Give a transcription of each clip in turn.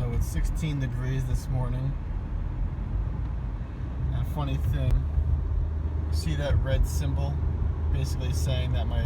So it's 16 degrees this morning. And a funny thing, see that red symbol? Basically saying that my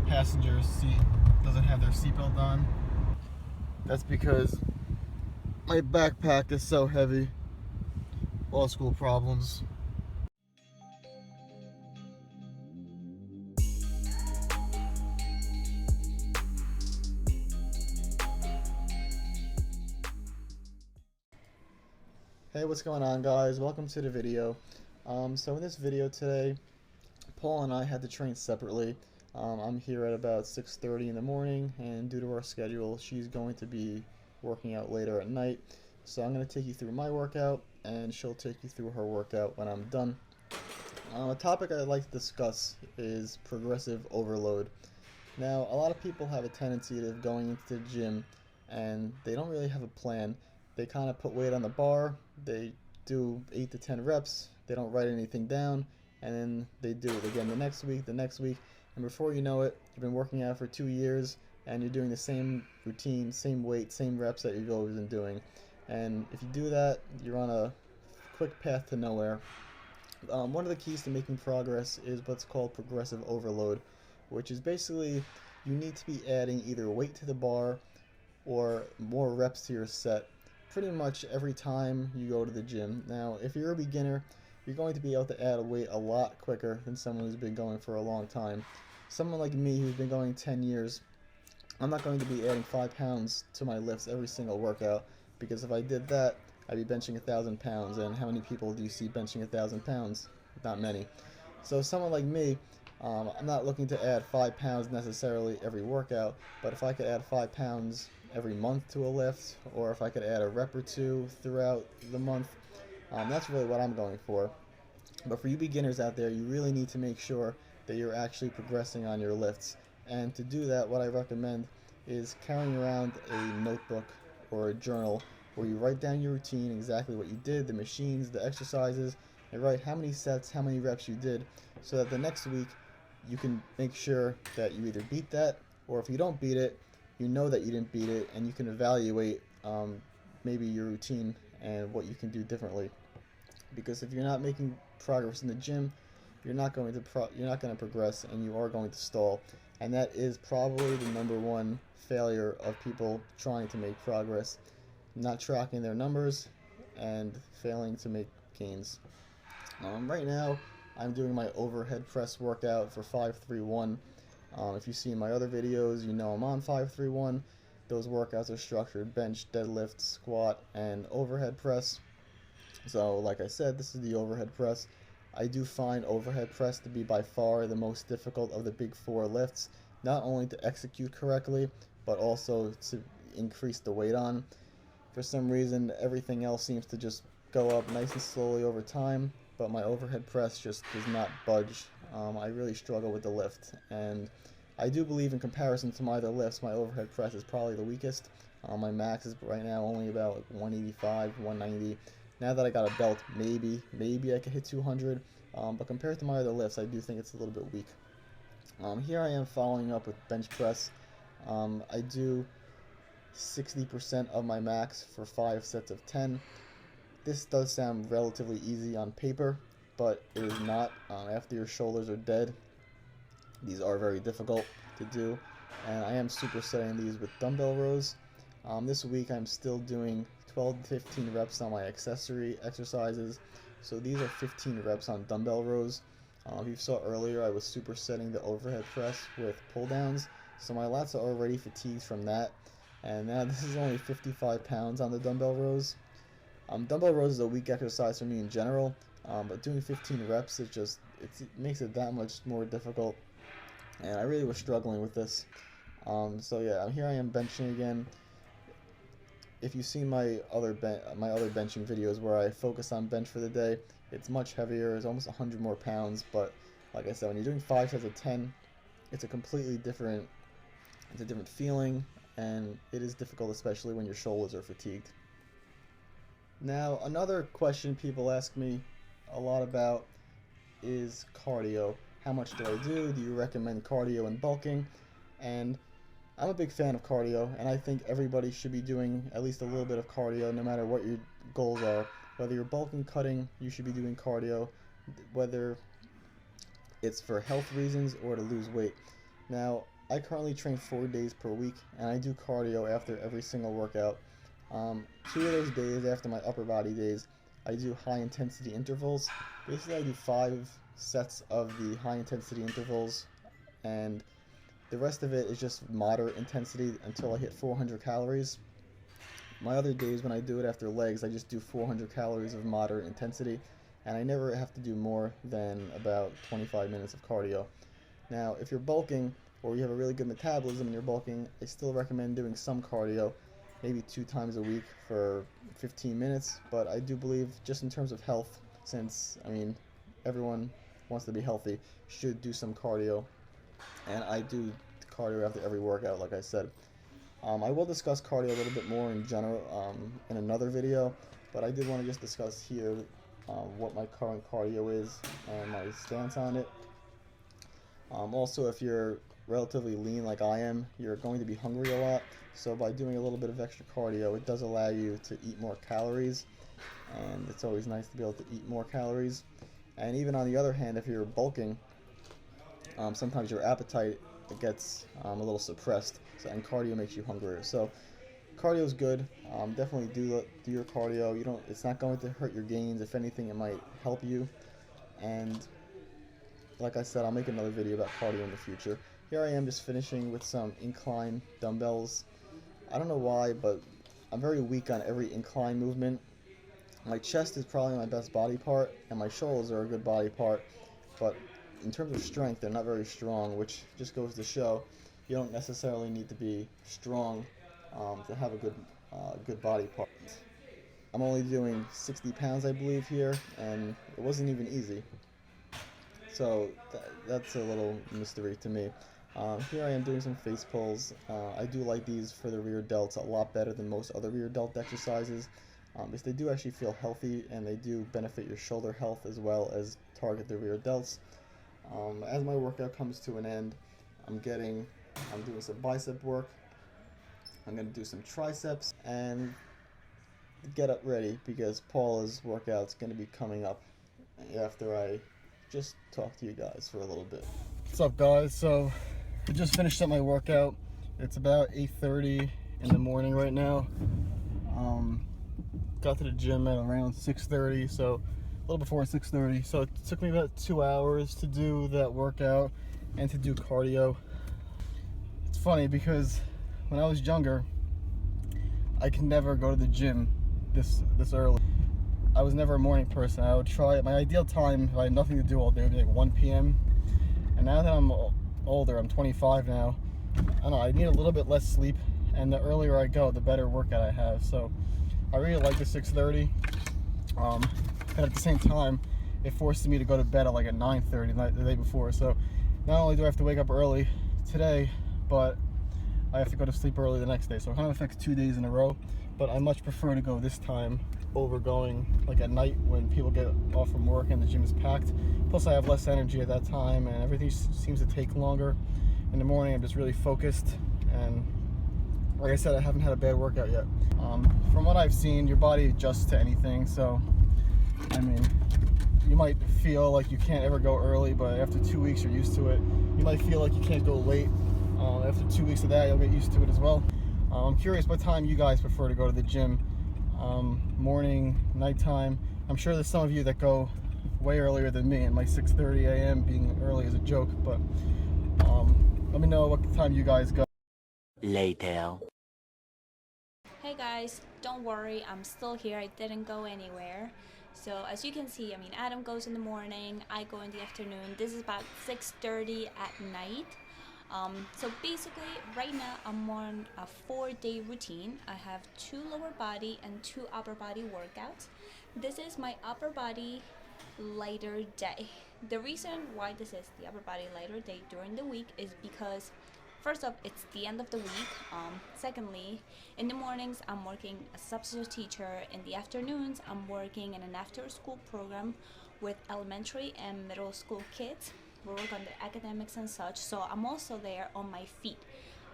passenger seat doesn't have their seatbelt on. That's because my backpack is so heavy. Law school problems. Hey, what's going on, guys? Welcome to the video. So in this video today, Paul and I had to train separately. I'm here at about 6:30 in the morning, and due to our schedule, she's going to be working out later at night. So I'm going to take you through my workout, and she'll take you through her workout when I'm done. A topic I'd like to discuss is progressive overload. Now, a lot of people have a tendency of going into the gym and they don't really have a plan. They kind of put weight on the bar, they do 8 to 10 reps, they don't write anything down, and then they do it again the next week, and before you know it, you've been working out for 2 years and you're doing the same routine, same weight, same reps that you've always been doing. And if you do that, you're on a quick path to nowhere. One of the keys to making progress is what's called progressive overload, which is basically you need to be adding either weight to the bar or more reps to your set pretty much every time you go to the gym. Now, if you're a beginner, you're going to be able to add weight a lot quicker than someone who's been going for a long time. Someone like me who's been going 10 years, I'm not going to be adding 5 pounds to my lifts every single workout, because if I did that, I'd be benching 1,000 pounds, and how many people do you see benching 1,000 pounds? Not many. So someone like me, I'm not looking to add 5 pounds necessarily every workout, but if I could add 5 pounds every month to a lift, or if I could add a rep or two throughout the month, that's really what I'm going for. But for you beginners out there, you really need to make sure that you're actually progressing on your lifts. And to do that, what I recommend is carrying around a notebook or a journal where you write down your routine, exactly what you did, the machines, the exercises, and write how many sets, how many reps you did, so that the next week you can make sure that you either beat that, or if you don't beat it, you know that you didn't beat it, and you can evaluate maybe your routine and what you can do differently. Because if you're not making progress in the gym, you're not going to progress, and you are going to stall. And that is probably the number one failure of people trying to make progress: not tracking their numbers and failing to make gains. Right now, I'm doing my overhead press workout for 531. If you see my other videos, you know I'm on 531. Those workouts are structured: bench, deadlift, squat, and overhead press. So like I said, this is the overhead press. I do find overhead press to be by far the most difficult of the big four lifts, not only to execute correctly, but also to increase the weight on. For some reason, everything else seems to just go up nice and slowly over time, but my overhead press just does not budge. I really struggle with the lift, and I do believe in comparison to my other lifts, my overhead press is probably the weakest. My max is right now only about 185, 190. Now that I got a belt, maybe I could hit 200, but compared to my other lifts, I do think it's a little bit weak. Here I am following up with bench press. I do 60% of my max for 5 sets of 10. This does sound relatively easy on paper, but it is not. After your shoulders are dead, these are very difficult to do, and I am supersetting these with dumbbell rows. This week I'm still doing 12 to 15 reps on my accessory exercises, so these are 15 reps on dumbbell rows. If you saw earlier, I was supersetting the overhead press with pull downs, so my lats are already fatigued from that, and now this is only 55 pounds on the dumbbell rows. Dumbbell rows is a weak exercise for me in general, but doing 15 reps, it makes it that much more difficult, and I really was struggling with this. So yeah, here I am benching again. If you see my other benching videos where I focus on bench for the day, it's much heavier. It's almost 100 more pounds. But like I said, when you're doing 5 sets of 10, it's a completely different feeling, and it is difficult, especially when your shoulders are fatigued. Now, another question people ask me a lot about is cardio. How much do I do? Do you recommend cardio and bulking? And I'm a big fan of cardio, and I think everybody should be doing at least a little bit of cardio no matter what your goals are. Whether you're bulking, cutting, you should be doing cardio, whether it's for health reasons or to lose weight. Now, I currently train 4 days per week, and I do cardio after every single workout. 2 of those days, after my upper body days, I do high intensity intervals. Basically, I do 5 sets of the high intensity intervals, and the rest of it is just moderate intensity until I hit 400 calories. My other days, when I do it after legs, I just do 400 calories of moderate intensity, and I never have to do more than about 25 minutes of cardio. Now, if you're bulking or you have a really good metabolism and you're bulking, I still recommend doing some cardio, maybe 2 times a week for 15 minutes. But I do believe, just in terms of health, since, I mean, everyone wants to be healthy, should do some cardio. And I do cardio after every workout, like I said. I will discuss cardio a little bit more in general in another video, but I did want to just discuss here what my current cardio is and my stance on it. Also, if you're relatively lean like I am, you're going to be hungry a lot. So by doing a little bit of extra cardio, it does allow you to eat more calories, and it's always nice to be able to eat more calories. And even on the other hand, if you're bulking, sometimes your appetite gets a little suppressed, and cardio makes you hungrier. So cardio is good. Definitely do your cardio. You don't. It's not going to hurt your gains. If anything, it might help you. And like I said, I'll make another video about cardio in the future. Here I am just finishing with some incline dumbbells. I don't know why, but I'm very weak on every incline movement. My chest is probably my best body part, and my shoulders are a good body part, but in terms of strength, they're not very strong, which just goes to show you don't necessarily need to be strong to have a good body part. I'm only doing 60 pounds, I believe, here, and it wasn't even easy. So that's a little mystery to me. Here I am doing some face pulls. I do like these for the rear delts a lot better than most other rear delt exercises, because they do actually feel healthy, and they do benefit your shoulder health as well as target the rear delts. As my workout comes to an end, I'm doing some bicep work. I'm going to do some triceps and get up ready, because Paula's workout's going to be coming up after I just talk to you guys for a little bit. What's up, guys? So I just finished up my workout. It's about 8:30 in the morning right now. Got to the gym at around 6:30, so a little before 6:30. So it took me about 2 hours to do that workout and to do cardio. It's funny because when I was younger, I could never go to the gym this early. I was never a morning person. I would try it. My ideal time, if I had nothing to do all day, would be like 1 p.m. And now that I'm older, I'm 25 now, I don't know, I need a little bit less sleep, and the earlier I go, the better workout I have. So I really like the 6:30. And at the same time, it forces me to go to bed at like at 9:30 the day before. So not only do I have to wake up early today, but I have to go to sleep early the next day. So it kind of affects 2 days in a row. But I much prefer to go this time over going like at night when people get off from work and the gym is packed. Plus I have less energy at that time, and everything seems to take longer. In the morning I'm just really focused, and like I said, I haven't had a bad workout yet. From what I've seen, your body adjusts to anything. So I mean, you might feel like you can't ever go early, but after 2 weeks you're used to it. You might feel like you can't go late. After 2 weeks of that, you'll get used to it as well. I'm curious what time you guys prefer to go to the gym. Morning, nighttime. I'm sure there's some of you that go way earlier than me, and my 6:30 a.m. being early is a joke, but let me know what time you guys go. Later. Hey guys, don't worry, I'm still here. I didn't go anywhere. So as you can see, I mean, Adam goes in the morning, I go in the afternoon. This is about 6:30 at night. So basically right now I'm on a 4-day routine. I have 2 lower body and 2 upper body workouts. This is my upper body lighter day. The reason why this is the upper body lighter day during the week is because first off, it's the end of the week. Secondly, in the mornings I'm working as a substitute teacher. In the afternoons I'm working in an after school program with elementary and middle school kids. We work on the academics and such, so I'm also there on my feet.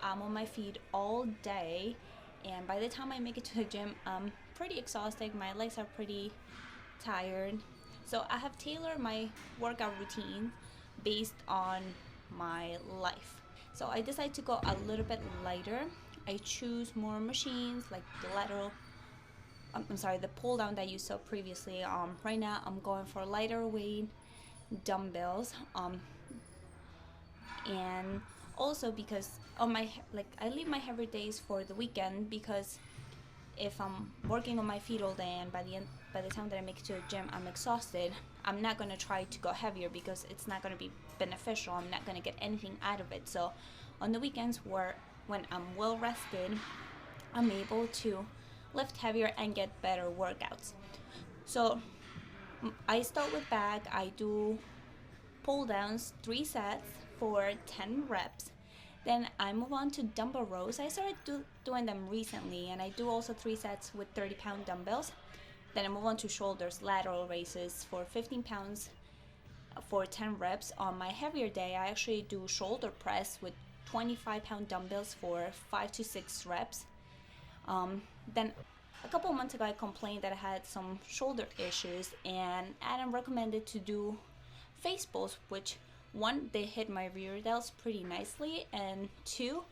I'm on my feet all day, and by the time I make it to the gym, I'm pretty exhausted. My legs are pretty tired. So I have tailored my workout routine based on my life. So I decided to go a little bit lighter. I choose more machines like the lateral I'm sorry, the pull down that you saw previously. Right now I'm going for lighter weight dumbbells. And also because on my I leave my heavier days for the weekend, because if I'm working on my feet all day and by the time that I make it to the gym I'm exhausted, I'm not gonna try to go heavier because it's not gonna be beneficial. I'm not gonna get anything out of it. So on the weekends when I'm well rested, I'm able to lift heavier and get better workouts. So I start with back. I do pull downs, 3 sets for 10 reps. Then I move on to dumbbell rows. I started doing them recently, and I do also 3 sets with 30-pound dumbbells. Then I move on to shoulders, lateral raises for 15 pounds for 10 reps. On my heavier day, I actually do shoulder press with 25-pound dumbbells for 5 to 6 reps. Then a couple of months ago, I complained that I had some shoulder issues, and Adam recommended to do face pulls, which one, they hit my rear delts pretty nicely, and two,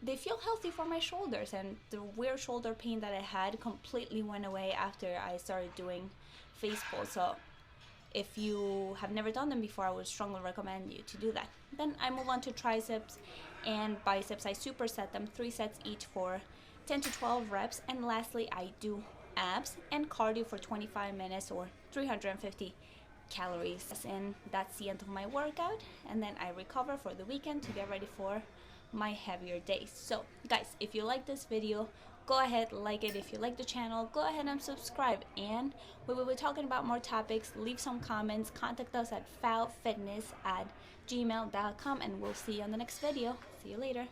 they feel healthy for my shoulders, and the weird shoulder pain that I had completely went away after I started doing face pulls. So if you have never done them before, I would strongly recommend you to do that. Then I move on to triceps and biceps. I superset them, 3 sets each for 10 to 12 reps. And lastly, I do abs and cardio for 25 minutes or 350 calories. And that's the end of my workout. And then I recover for the weekend to get ready for my heavier days. So guys, if you like this video, go ahead, like it. If you like the channel, go ahead and subscribe. And we will be talking about more topics. Leave some comments. Contact us at foulfitness@gmail.com, and we'll see you on the next video. See you later.